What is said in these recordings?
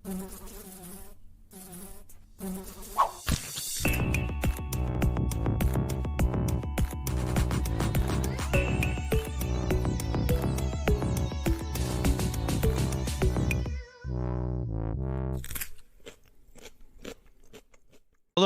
Hello,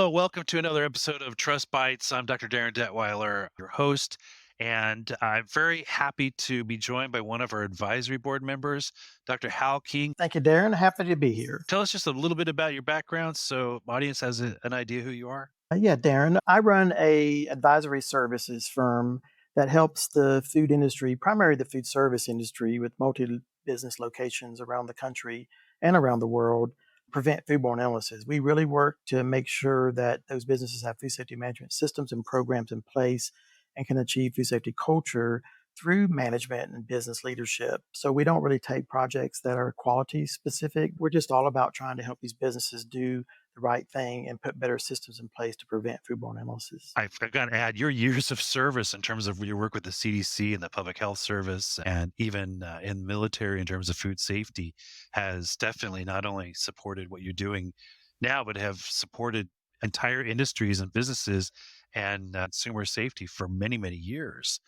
welcome to another episode of Trust Bites. I'm Dr. Darin Detwiler, your host, and I'm very happy to be joined by one of our advisory board members, Dr. Hal King. Thank you, Darin. Happy to be here. Tell us just a little bit about your background so the audience has an idea who you are. Yeah, Darin, I run a advisory services firm that helps the food industry, primarily the food service industry, with multi-business locations around the country and around the world, prevent foodborne illnesses. We really work to make sure that those businesses have food safety management systems and programs in place and can achieve food safety culture through management and business leadership. So we don't really take projects that are quality specific. We're just all about trying to help these businesses do the right thing and put better systems in place to prevent foodborne illnesses. I've got to add your years of service in terms of your work with the CDC and the Public Health Service, and even in the military in terms of food safety, has definitely not only supported what you're doing now, but have supported entire industries and businesses and consumer safety for many, many years.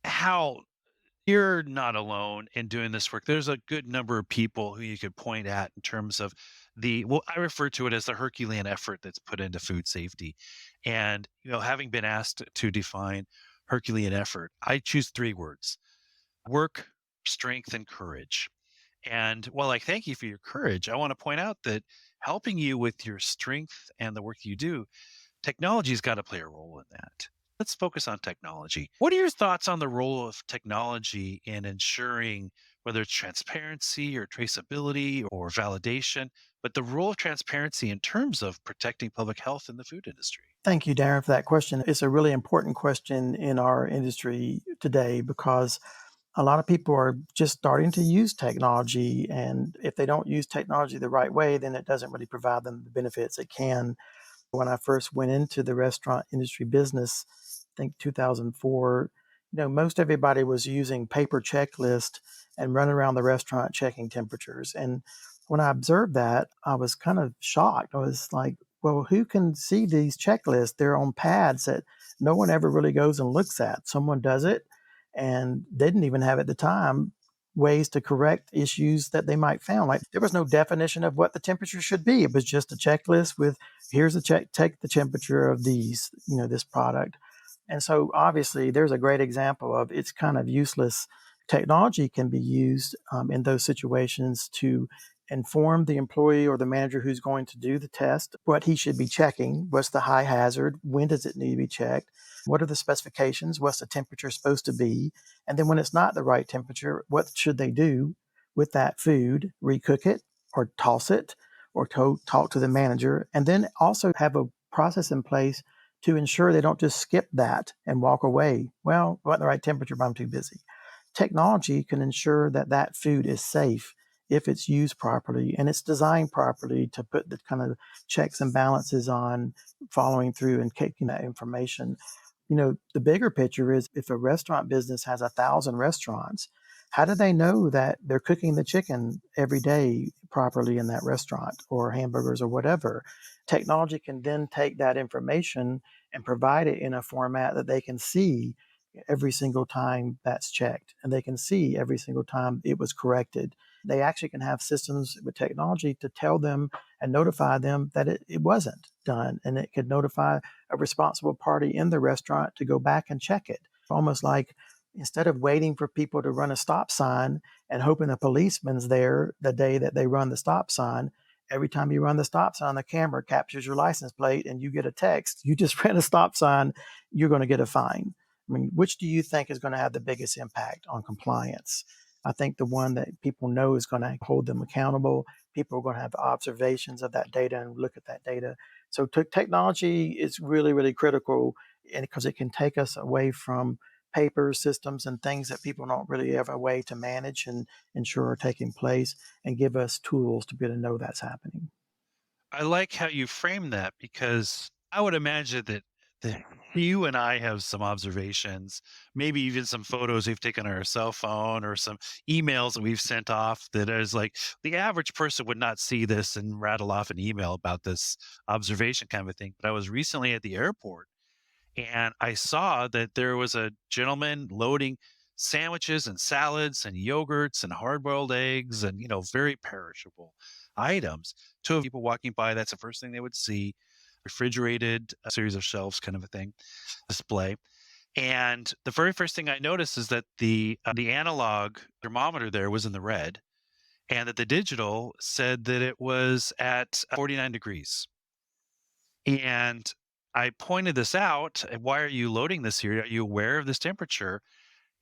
How you're not alone in doing this work. There's a good number of people who you could point at in terms of well, I refer to it as the Herculean effort that's put into food safety. And, having been asked to define Herculean effort, I choose three words: work, strength, and courage. And while I thank you for your courage, I want to point out that helping you with your strength and the work you do, technology's got to play a role in that. Let's focus on technology. What are your thoughts on the role of technology in ensuring whether it's transparency or traceability or validation, but the role of transparency in terms of protecting public health in the food industry? Thank you, Darin, for that question. It's a really important question in our industry today because a lot of people are just starting to use technology. And if they don't use technology the right way, then it doesn't really provide them the benefits it can. When I first went into the restaurant industry business, I think 2004, most everybody was using paper checklist and running around the restaurant checking temperatures. And when I observed that, I was kind of shocked. I was like, well, who can see these checklists? They're on pads that no one ever really goes and looks at. Someone does it and they didn't even have at the time ways to correct issues that they might found. Like there was no definition of what the temperature should be. It was just a checklist with here's a check, take the temperature of these, this product. And so obviously there's a great example of it's kind of useless. Technology can be used in those situations to inform the employee or the manager who's going to do the test what he should be checking. What's the high hazard? When does it need to be checked? What are the specifications? What's the temperature supposed to be? And then when it's not the right temperature, what should they do with that food? Recook it or toss it or talk to the manager, and then also have a process in place to ensure they don't just skip that and walk away. Well, wasn't the right temperature, but I'm too busy. Technology can ensure that that food is safe if it's used properly and it's designed properly to put the kind of checks and balances on following through and taking that information. The bigger picture is if a restaurant business has 1,000 restaurants, how do they know that they're cooking the chicken every day properly in that restaurant or hamburgers or whatever? Technology can then take that information and provide it in a format that they can see every single time that's checked and they can see every single time it was corrected. They actually can have systems with technology to tell them and notify them that it wasn't done. And it could notify a responsible party in the restaurant to go back and check it. Almost like instead of waiting for people to run a stop sign and hoping a policeman's there the day that they run the stop sign, every time you run the stop sign, the camera captures your license plate and you get a text. You just ran a stop sign, you're going to get a fine. I mean, which do you think is going to have the biggest impact on compliance? I think the one that people know is going to hold them accountable. People are going to have observations of that data and look at that data. So technology is really, really critical because it can take us away from paper systems and things that people don't really have a way to manage and ensure are taking place and give us tools to be able to know that's happening. I like how you frame that because I would imagine that You and I have some observations, maybe even some photos we've taken on our cell phone or some emails that we've sent off that is like the average person would not see this and rattle off an email about this observation kind of a thing. But I was recently at the airport and I saw that there was a gentleman loading sandwiches and salads and yogurts and hard-boiled eggs and, very perishable items. Two people walking by, that's the first thing they would see. Refrigerated, a series of shelves kind of a thing, display. And the very first thing I noticed is that the analog thermometer there was in the red, and that the digital said that it was at 49 degrees. And I pointed this out. Why are you loading this here? Are you aware of this temperature?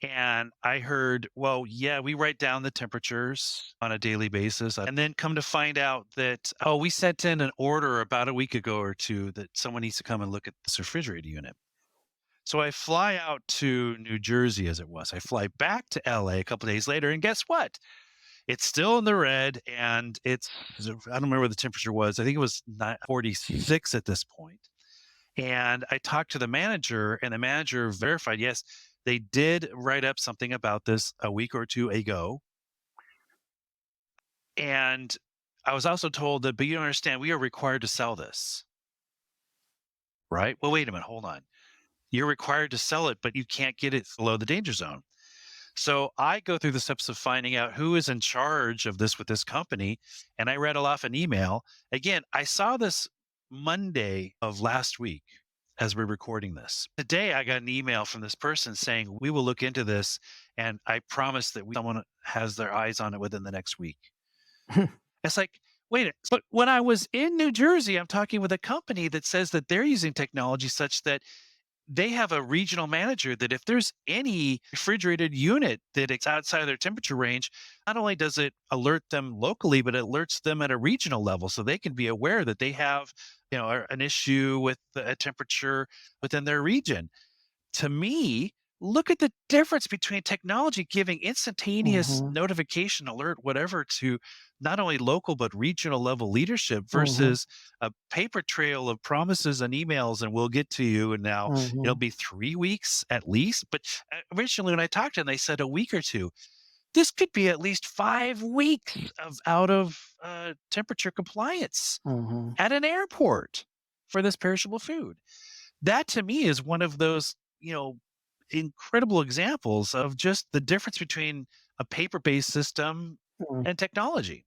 And I heard, well, yeah, we write down the temperatures on a daily basis. And then come to find out that, oh, we sent in an order about a week ago or two that someone needs to come and look at this refrigerator unit. So I fly out to New Jersey as it was. I fly back to LA a couple days later, and guess what? It's still in the red, and I don't remember what the temperature was. I think it was 46 at this point. And I talked to the manager, and the manager verified, yes, they did write up something about this a week or two ago. And I was also told that, but you don't understand, we are required to sell this, right? Well, wait a minute, hold on. You're required to sell it, but you can't get it below the danger zone. So I go through the steps of finding out who is in charge of this with this company. And I rattle off an email. Again, I saw this Monday of last week as we're recording this. Today, I got an email from this person saying, we will look into this. And I promise that someone has their eyes on it within the next week. It's like, wait, but when I was in New Jersey, I'm talking with a company that says that they're using technology such that they have a regional manager that if there's any refrigerated unit that it's outside of their temperature range, not only does it alert them locally, but it alerts them at a regional level so they can be aware that they have, an issue with a temperature within their region. To me, look at the difference between technology giving instantaneous Hmm. notification alert, whatever, to not only local but regional level leadership Hmm. versus a paper trail of promises and emails and we'll get to you. And now it'll Hmm. be 3 weeks at least. But originally, when I talked to them, they said a week or two. This could be at least 5 weeks of out of temperature compliance Hmm. at an airport for this perishable food. That to me is one of those, incredible examples of just the difference between a paper-based system and technology.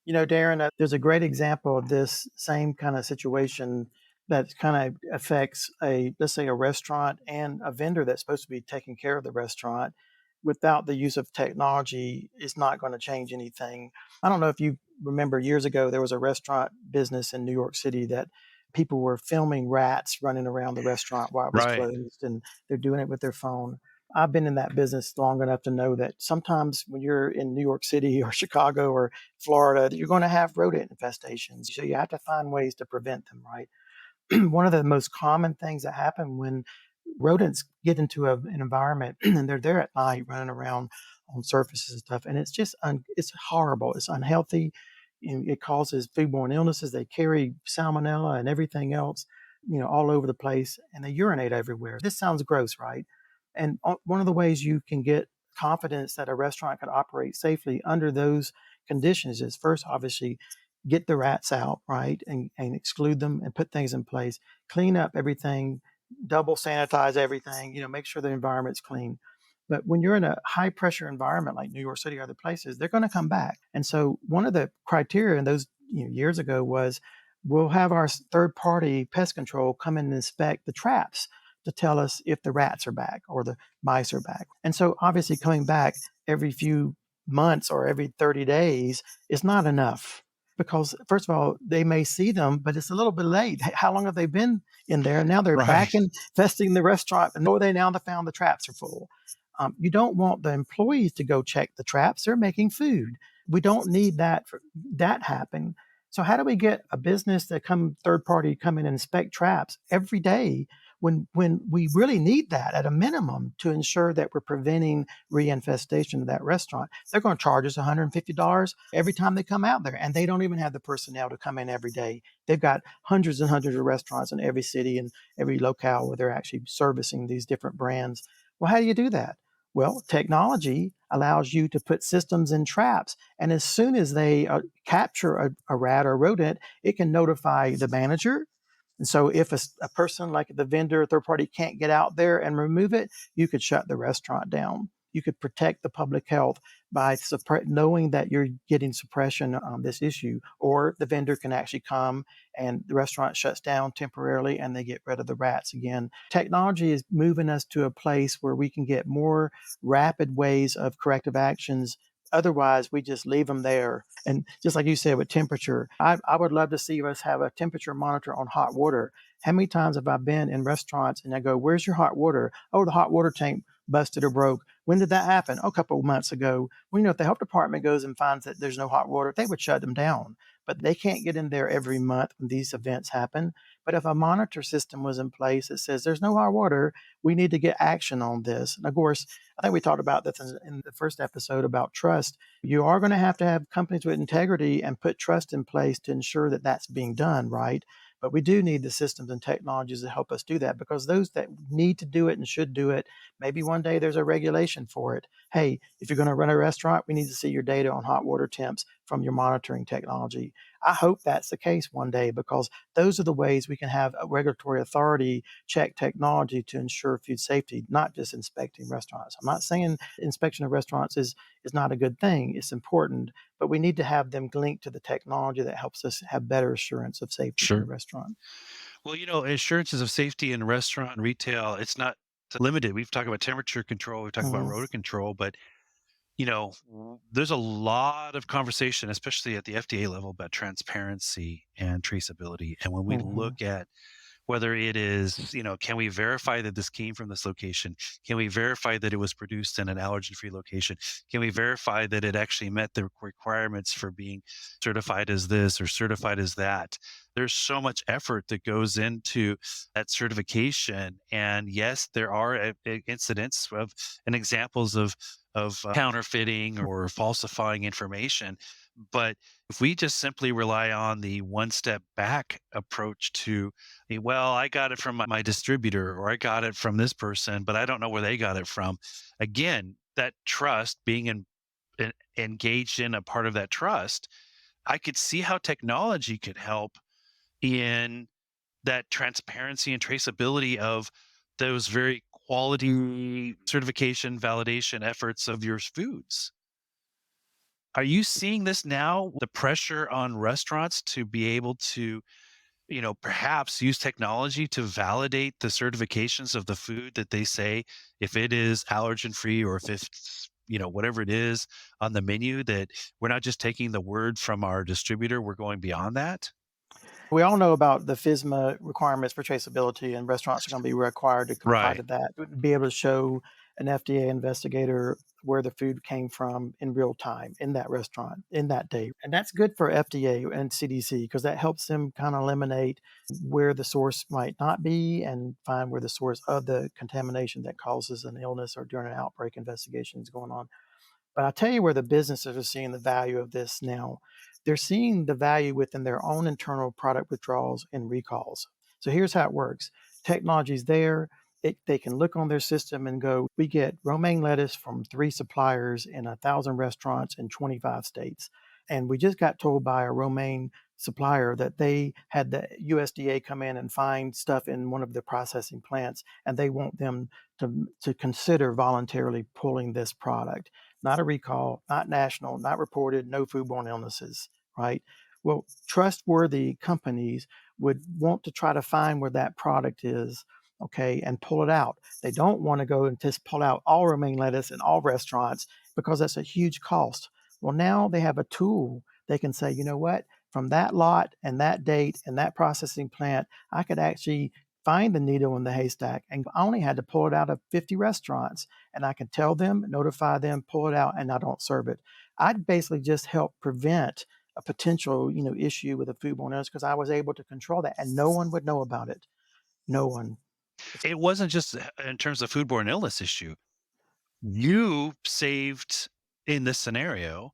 Darren, there's a great example of this same kind of situation that kind of affects let's say, a restaurant and a vendor that's supposed to be taking care of the restaurant. Without the use of technology, it's not going to change anything. I don't know if you remember years ago, there was a restaurant business in New York City that people were filming rats running around the restaurant while it was Right. closed, and they're doing it with their phone. I've been in that business long enough to know that sometimes when you're in New York City or Chicago or Florida, you're going to have rodent infestations. So you have to find ways to prevent them, right? One of the most common things that happen when rodents get into an environment and they're there at night running around on surfaces and stuff, and it's just it's horrible. It's unhealthy. And it causes foodborne illnesses. They carry salmonella and everything else, all over the place, and they urinate everywhere. This sounds gross, right? And one of the ways you can get confidence that a restaurant could operate safely under those conditions is first, obviously, get the rats out, right, and exclude them and put things in place, clean up everything, double sanitize everything, make sure the environment's clean. But when you're in a high pressure environment like New York City or other places, they're going to come back. And so one of the criteria in those years ago was we'll have our third party pest control come in and inspect the traps to tell us if the rats are back or the mice are back. And so obviously coming back every few months or every 30 days is not enough because first of all, they may see them, but it's a little bit late. How long have they been in there? And now they're back Right. infesting the restaurant, and they now found the traps are full. You don't want the employees to go check the traps. They're making food. We don't need that happen. So how do we get a business that third party come in and inspect traps every day when we really need that at a minimum to ensure that we're preventing reinfestation of that restaurant, they're going to charge us $150 every time they come out there. And they don't even have the personnel to come in every day. They've got hundreds and hundreds of restaurants in every city and every locale where they're actually servicing these different brands. Well, how do you do that? Well, technology allows you to put systems in traps. And as soon as they capture a rat or rodent, it can notify the manager. And so if a person like the vendor, third party can't get out there and remove it, you could shut the restaurant down. You could protect the public health by knowing that you're getting suppression on this issue, or the vendor can actually come and the restaurant shuts down temporarily and they get rid of the rats again. Technology is moving us to a place where we can get more rapid ways of corrective actions. Otherwise, we just leave them there. And just like you said with temperature, I would love to see us have a temperature monitor on hot water. How many times have I been in restaurants and I go, "Where's your hot water?" "Oh, the hot water tank busted or broke." "When did that happen?" "Oh, a couple of months ago." Well, if the health department goes and finds that there's no hot water, they would shut them down. But they can't get in there every month when these events happen. But if a monitor system was in place that says there's no hot water, we need to get action on this. And of course, I think we talked about this in the first episode about trust. You are going to have companies with integrity and put trust in place to ensure that that's being done right. But we do need the systems and technologies to help us do that, because those that need to do it and should do it, maybe one day there's a regulation for it. Hey, if you're going to run a restaurant, we need to see your data on hot water temps from your monitoring technology. I hope that's the case one day, because those are the ways we can have a regulatory authority check technology to ensure food safety, not just inspecting restaurants. I'm not saying inspection of restaurants is not a good thing. It's important, but we need to have them linked to the technology that helps us have better assurance of safety in the Sure. restaurant. Well, assurances of safety in restaurant and retail, it's not limited. We've talked about temperature control, we've talked about Mhm, rodent control, but there's a lot of conversation, especially at the FDA level, about transparency and traceability. And when we mhm. look at whether it is, can we verify that this came from this location? Can we verify that it was produced in an allergen free location? Can we verify that it actually met the requirements for being certified as this or certified as that? There's so much effort that goes into that certification. And yes, there are incidents of and examples of counterfeiting or falsifying information. But if we just simply rely on the one step back approach to, well, I got it from my distributor or I got it from this person, but I don't know where they got it from. Again, that trust being engaged in a part of that trust, I could see how technology could help in that transparency and traceability of those very quality certification validation efforts of your foods. Are you seeing this now? The pressure on restaurants to be able to, perhaps use technology to validate the certifications of the food that they say, if it is allergen free or if it's, whatever it is on the menu, that we're not just taking the word from our distributor, we're going beyond that? We all know about the FSMA requirements for traceability, and restaurants are going to be required to comply Right. to that, be able to show an FDA investigator where the food came from in real time in that restaurant in that day. And that's good for FDA and CDC, because that helps them kind of eliminate where the source might not be and find where the source of the contamination that causes an illness or during an outbreak investigation is going on. But I'll tell you where the businesses are seeing the value of this now. They're seeing the value within their own internal product withdrawals and recalls. So here's how it works. Technology's there. They can look on their system and go, we get romaine lettuce from 3 suppliers in 1,000 restaurants in 25 states. And we just got told by a romaine supplier that they had the USDA come in and find stuff in one of the processing plants, and they want them to consider voluntarily pulling this product. Not a recall, not national, not reported, no foodborne illnesses, right? Well, trustworthy companies would want to try to find where that product is, okay, and pull it out. They don't want to go and just pull out all romaine lettuce in all restaurants, because that's a huge cost. Well, now they have a tool. They can say, you know what, from that lot and that date and that processing plant, I could actually find the needle in the haystack. And I only had to pull it out of 50 restaurants, and I can tell them, notify them, pull it out, and I don't serve it. I'd basically just help prevent a potential, issue with a foodborne illness, because I was able to control that, and no one would know about it. No one. It wasn't just in terms of foodborne illness issue. You saved, in this scenario,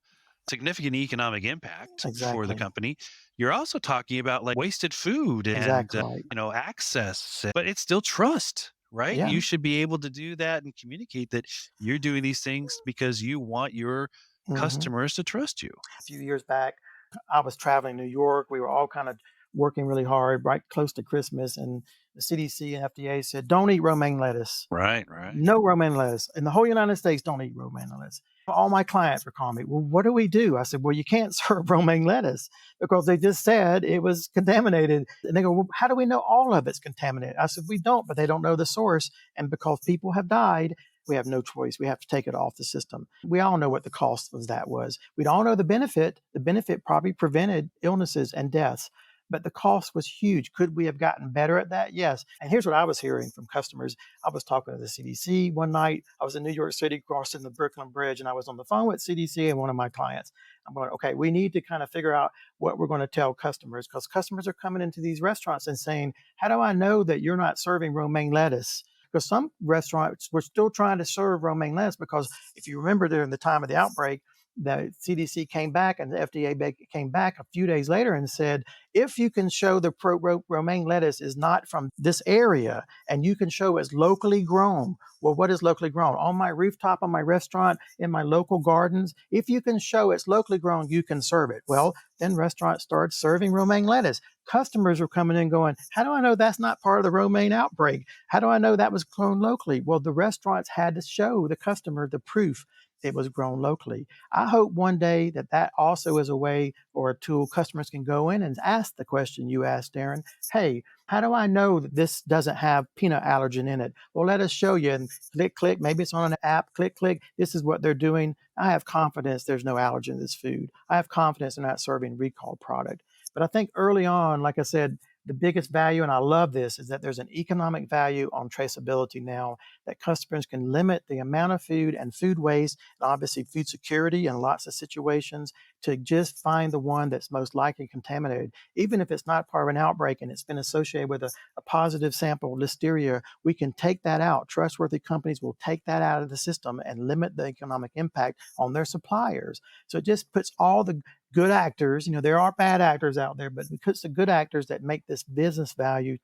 significant economic impact for the Exactly. company. You're also talking about like wasted food and Exactly right. access, but it's still trust, right? Yeah. You should be able to do that and communicate that you're doing these things because you want your Hmm. customers to trust you. A few years back, I was traveling New York. We were all kind of working really hard right close to Christmas, and the CDC and FDA said, "Don't eat romaine lettuce. Right, right. No romaine lettuce. In the whole United States, don't eat romaine lettuce." All my clients were calling me, "Well, what do we do?" I said, "Well, you can't serve romaine lettuce because they just said it was contaminated." And they go, "Well, how do we know all of it's contaminated?" I said, "We don't, but they don't know the source. And because people have died, we have no choice. We have to take it off the system." We all know what the cost of that was. We don't know the benefit. The benefit probably prevented illnesses and deaths, but the cost was huge. Could we have gotten better at that? Yes. And here's what I was hearing from customers. I was talking to the CDC one night. I was in New York City crossing the Brooklyn Bridge, and I was on the phone with CDC and one of my clients. I'm going, okay, we need to kind of figure out what we're going to tell customers, because customers are coming into these restaurants and saying, "How do I know that you're not serving romaine lettuce?" Because some restaurants were still trying to serve romaine lettuce, because if you remember during the time of the outbreak, the CDC came back and the FDA came back a few days later and said, if you can show the romaine lettuce is not from this area and you can show it's locally grown. Well, what is locally grown? On my rooftop, on my restaurant, in my local gardens, if you can show it's locally grown, you can serve it. Well, then restaurants started serving romaine lettuce. Customers were coming in going, "How do I know that's not part of the romaine outbreak? How do I know that was grown locally?" Well, the restaurants had to show the customer the proof it was grown locally. I hope one day that that also is a way or a tool customers can go in and ask the question you asked, Darin. "Hey, how do I know that this doesn't have peanut allergen in it?" Well, let us show you. And click, click. Maybe it's on an app. Click, click. This is what they're doing. I have confidence there's no allergen in this food. I have confidence they're not serving recalled product. But I think early on, like I said, the biggest value, and I love this, is that there's an economic value on traceability now, that customers can limit the amount of food and food waste, and obviously food security in lots of situations, to just find the one that's most likely contaminated. Even if it's not part of an outbreak and it's been associated with a positive sample listeria, we can take that out. Trustworthy companies will take that out of the system and limit the economic impact on their suppliers. So it just puts all the good actors, there are bad actors out there, but because the good actors that make this business value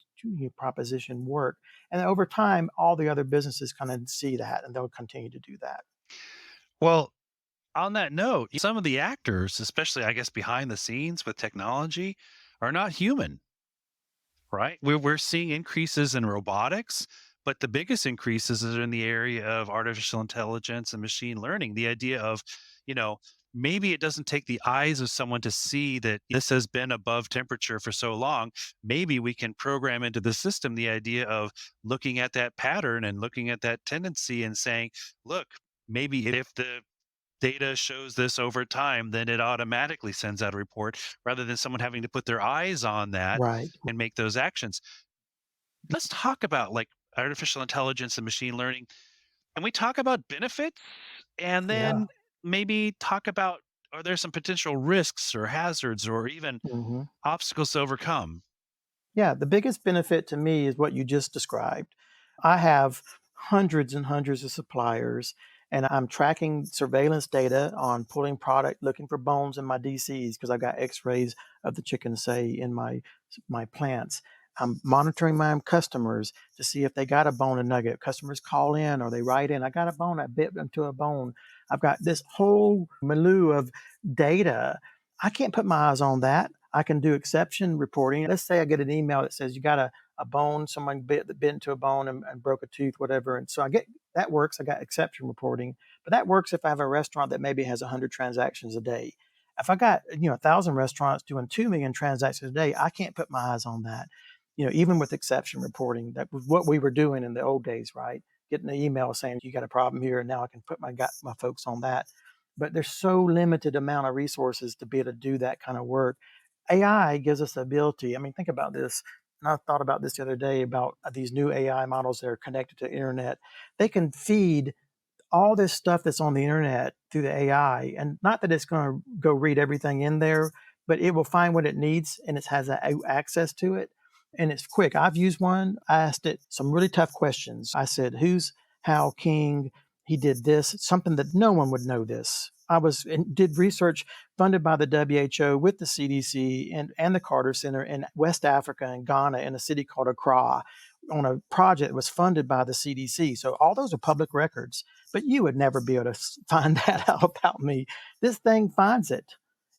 proposition work. And over time, all the other businesses kind of see that and they'll continue to do that. Well, on that note, some of the actors, especially I guess behind the scenes with technology, are not human. Right. We're seeing increases in robotics, but the biggest increases are in the area of artificial intelligence and machine learning. The idea of, you know, maybe it doesn't take the eyes of someone to see that this has been above temperature for so long. Maybe we can program into the system the idea of looking at that pattern and looking at that tendency and saying, look, maybe if the data shows this over time, then it automatically sends out a report rather than someone having to put their eyes on that Right. and make those actions. Let's talk about like artificial intelligence and machine learning. And we talk about benefits and Yeah. then maybe talk about, are there some potential risks or hazards or even Hmm. obstacles to overcome? Yeah, the biggest benefit to me is what you just described. I have hundreds and hundreds of suppliers, and I'm tracking surveillance data on pulling product, looking for bones in my DCs because I've got X-rays of the chicken, say, in my plants. I'm monitoring my customers to see if they got a bone and nugget. Customers call in or they write in, "I got a bone, I bit into a bone." I've got this whole milieu of data. I can't put my eyes on that. I can do exception reporting. Let's say I get an email that says you got a bone, someone bit into a bone and broke a tooth, whatever. And so I get that works. I got exception reporting, but that works if I have a restaurant that maybe has 100 transactions a day. If I got 1,000 restaurants doing 2 million transactions a day, I can't put my eyes on that. Even with exception reporting, that was what we were doing in the old days, right? Getting an email saying you got a problem here, and now I can put my folks on that. But there's so limited amount of resources to be able to do that kind of work. AI gives us the ability. I mean, think about this. And I thought about this the other day about these new AI models that are connected to the internet. They can feed all this stuff that's on the internet through the AI, and not that it's going to go read everything in there, but it will find what it needs and it has access to it. and it's quick. I've used one. I asked it some really tough questions. I said, "Who's Hal King? He did this, something that no one would know this." I was and did research funded by the WHO with the CDC and the Carter Center in West Africa and Ghana in a city called Accra on a project that was funded by the CDC. So all those are public records, but you would never be able to find that out about me. This thing finds it.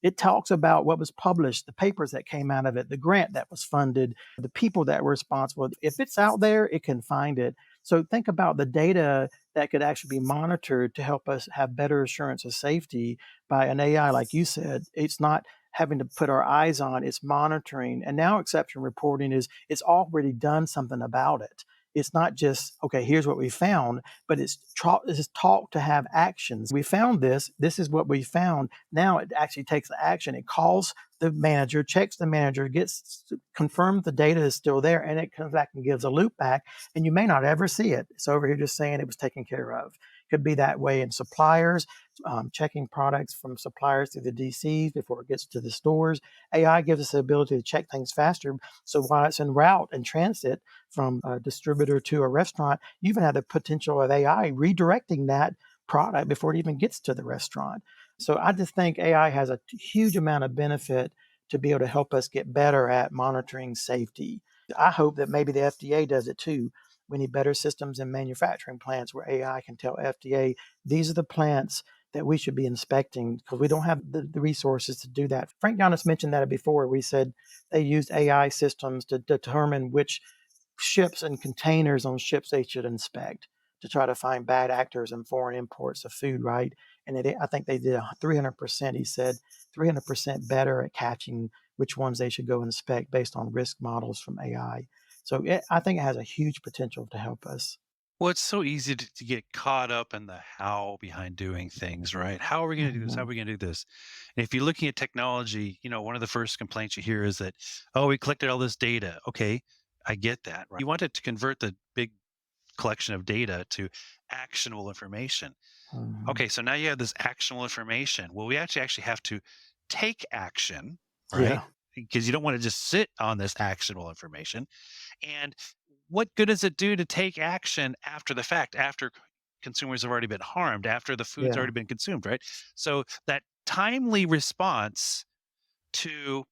It talks about what was published, the papers that came out of it, the grant that was funded, the people that were responsible. If it's out there, it can find it. So think about the data that could actually be monitored to help us have better assurance of safety by an AI, like you said. It's not having to put our eyes on, it's monitoring. And now exception reporting is it's already done something about it. It's not just, okay, here's what we found, but it's taught to have actions. We found this. This is what we found. Now it actually takes action. It calls the manager, checks the manager, gets confirmed the data is still there, and it comes back and gives a loop back. And you may not ever see it. It's over here just saying it was taken care of. Could be that way in suppliers, checking products from suppliers through the DCs before it gets to the stores. AI gives us the ability to check things faster. So while it's en route and transit from a distributor to a restaurant, you even have the potential of AI redirecting that product before it even gets to the restaurant. So I just think AI has a huge amount of benefit to be able to help us get better at monitoring safety. I hope that maybe the FDA does it too. We need better systems in manufacturing plants where AI can tell FDA these are the plants that we should be inspecting because we don't have the resources to do that. Frank Giannis mentioned that before. We said they used AI systems to determine which ships and containers on ships they should inspect to try to find bad actors in foreign imports of food, right? And I think they did 300%. He said 300% better at catching which ones they should go inspect based on risk models from AI. So I think it has a huge potential to help us. Well, it's so easy to get caught up in the how behind doing things, right? How are we going to do this? How are Mhm. we going to do this? And if you're looking at technology, one of the first complaints you hear is that, oh, we collected all this data. Okay, I get that. Right? You wanted to convert the big collection of data to actionable information. Mhm. Okay, so now you have this actionable information. Well, we actually have to take action, right? Yeah, Because you don't want to just sit on this actionable information. And what good does it do to take action after the fact, after consumers have already been harmed, after the food's yeah. already been consumed, right? So that timely response to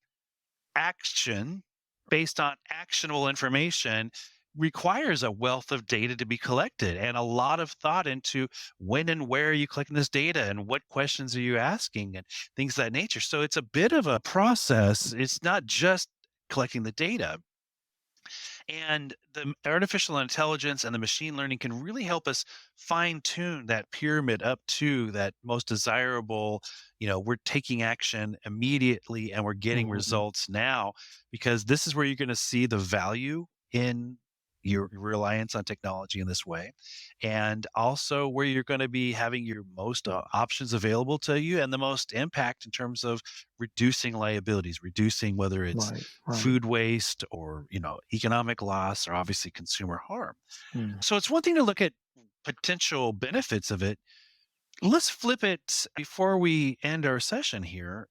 action based on actionable information requires a wealth of data to be collected and a lot of thought into when and where are you collecting this data and what questions are you asking and things of that nature. So it's a bit of a process. It's not just collecting the data, and the artificial intelligence and the machine learning can really help us fine tune that pyramid up to that most desirable. We're taking action immediately and we're getting Mhm. results now, because this is where you're going to see the value in your reliance on technology in this way, and also where you're going to be having your most options available to you and the most impact in terms of reducing liabilities, reducing whether it's Right, right. food waste or economic loss or obviously consumer harm. Mm. So it's one thing to look at potential benefits of it. Let's flip it before we end our session here.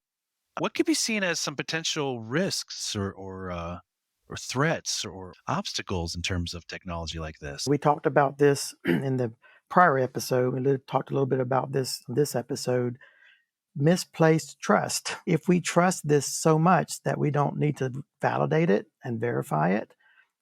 What could be seen as some potential risks or threats or obstacles in terms of technology like this? We talked about this in the prior episode. Talked a little bit about this episode. Misplaced trust. If we trust this so much that we don't need to validate it and verify it,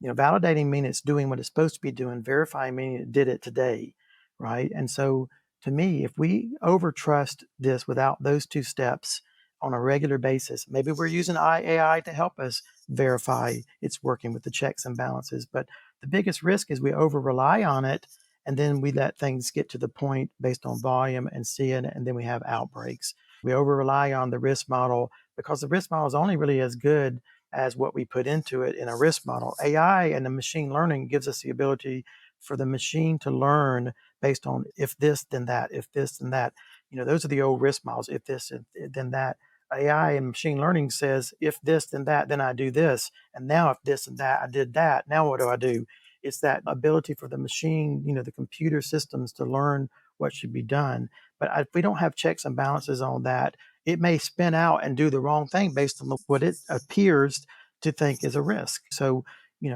validating means it's doing what it's supposed to be doing, verifying meaning it did it today, right? And so to me, if we over trust this without those two steps on a regular basis, maybe we're using AI to help us verify it's working with the checks and balances. But the biggest risk is we over rely on it and then we let things get to the point based on volume and seeing it, and then we have outbreaks. We over rely on the risk model because the risk model is only really as good as what we put into it in a risk model. AI and the machine learning gives us the ability for the machine to learn based on if this, then that, if this, then that. Those are the old risk models. If this, then that. AI and machine learning says, if this, then that, then I do this. And now, if this and that, I did that. Now, what do I do? It's that ability for the machine, the computer systems to learn what should be done. But if we don't have checks and balances on that, it may spin out and do the wrong thing based on what it appears to think is a risk. So,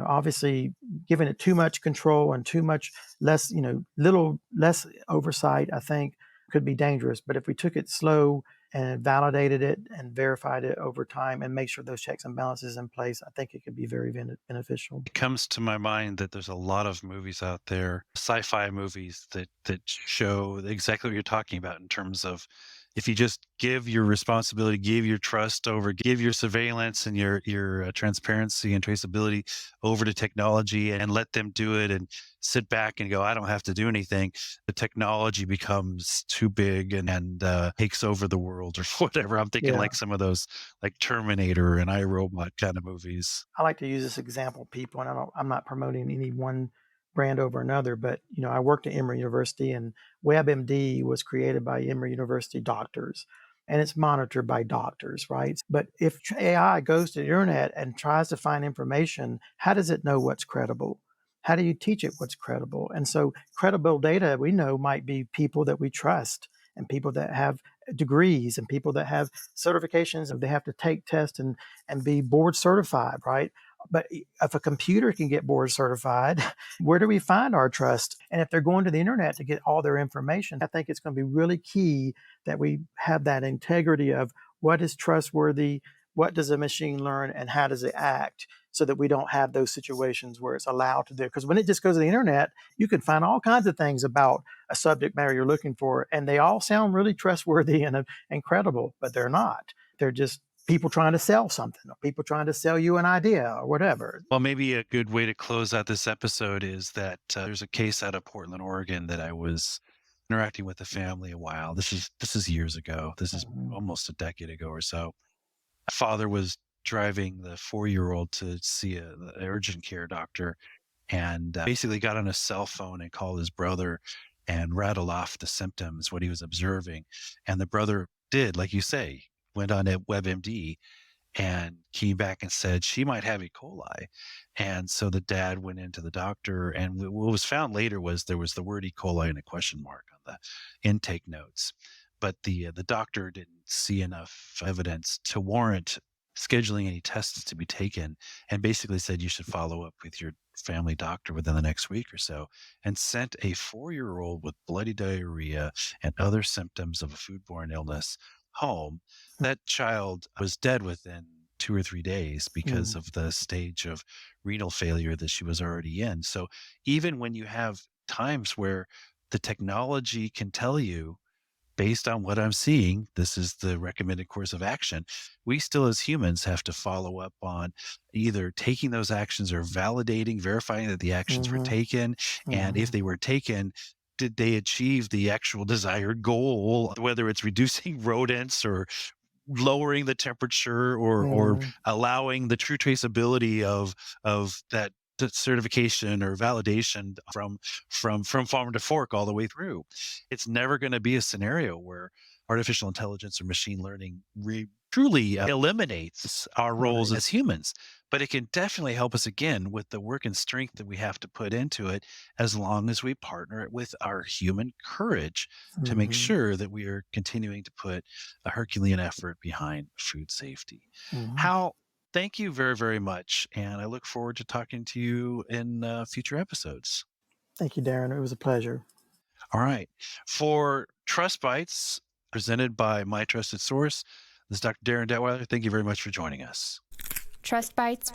obviously giving it too much control and too much less, little less oversight, I think could be dangerous. But if we took it slow and validated it and verified it over time and make sure those checks and balances in place, I think it could be very beneficial. It comes to my mind that there's a lot of movies out there, sci-fi movies that show exactly what you're talking about in terms of if you just give your responsibility, give your trust over, give your surveillance and your transparency and traceability over to technology and let them do it and sit back and go, I don't have to do anything. The technology becomes too big and takes over the world or whatever. I'm thinking Yeah. like some of those like Terminator and iRobot kind of movies. I like to use this example, people, and I'm not promoting any one brand over another, but I worked at Emory University, and WebMD was created by Emory University doctors, and it's monitored by doctors, right? But if AI goes to the internet and tries to find information, how does it know what's credible? How do you teach it what's credible? And so, credible data we know might be people that we trust and people that have degrees and people that have certifications, and they have to take tests and be board certified, right? But if a computer can get board certified, where do we find our trust? And if they're going to the internet to get all their information, I think it's going to be really key that we have that integrity of what is trustworthy, what does a machine learn, and how does it act, so that we don't have those situations where it's allowed to do. Because when it just goes to the internet, you can find all kinds of things about a subject matter you're looking for, and they all sound really trustworthy and credible, but they're not. They're just people trying to sell something, or people trying to sell you an idea or whatever. Well, maybe a good way to close out this episode is that there's a case out of Portland, Oregon that I was interacting with the family a while. This is years ago. This is Mhm. almost a decade ago or so. My father was driving the 4-year-old to see the urgent care doctor and basically got on his cell phone and called his brother and rattled off the symptoms, what he was observing. And the brother did, like you say, went on at WebMD and came back and said she might have E. coli. And so the dad went into the doctor, and what was found later was there was the word E. coli and a question mark on the intake notes. But the doctor didn't see enough evidence to warrant scheduling any tests to be taken, and basically said you should follow up with your family doctor within the next week or so, and sent a 4-year-old with bloody diarrhea and other symptoms of a foodborne illness home. That child was dead within 2 or 3 days because Mm, of the stage of renal failure that she was already in. So even when you have times where the technology can tell you, based on what I'm seeing, this is the recommended course of action, we still as humans have to follow up on either taking those actions or validating, verifying that the actions were mhm, taken. And if mhm, they were taken, did they achieve the actual desired goal, whether it's reducing rodents or lowering the temperature or mhm, allowing the true traceability of that certification or validation from farm to fork all the way through. It's never going to be a scenario where artificial intelligence or machine learning truly eliminates our roles right. as humans, but it can definitely help us again with the work and strength that we have to put into it, as long as we partner it with our human courage to make Mhm, sure that we are continuing to put a Herculean effort behind food safety. mhm. Hal, thank you very, very much. And I look forward to talking to you in future episodes. Thank you, Darren. It was a pleasure. All right. For Trust Bites, presented by My Trusted Source, this is Dr. Darin Detwiler. Thank you very much for joining us. Trust Bites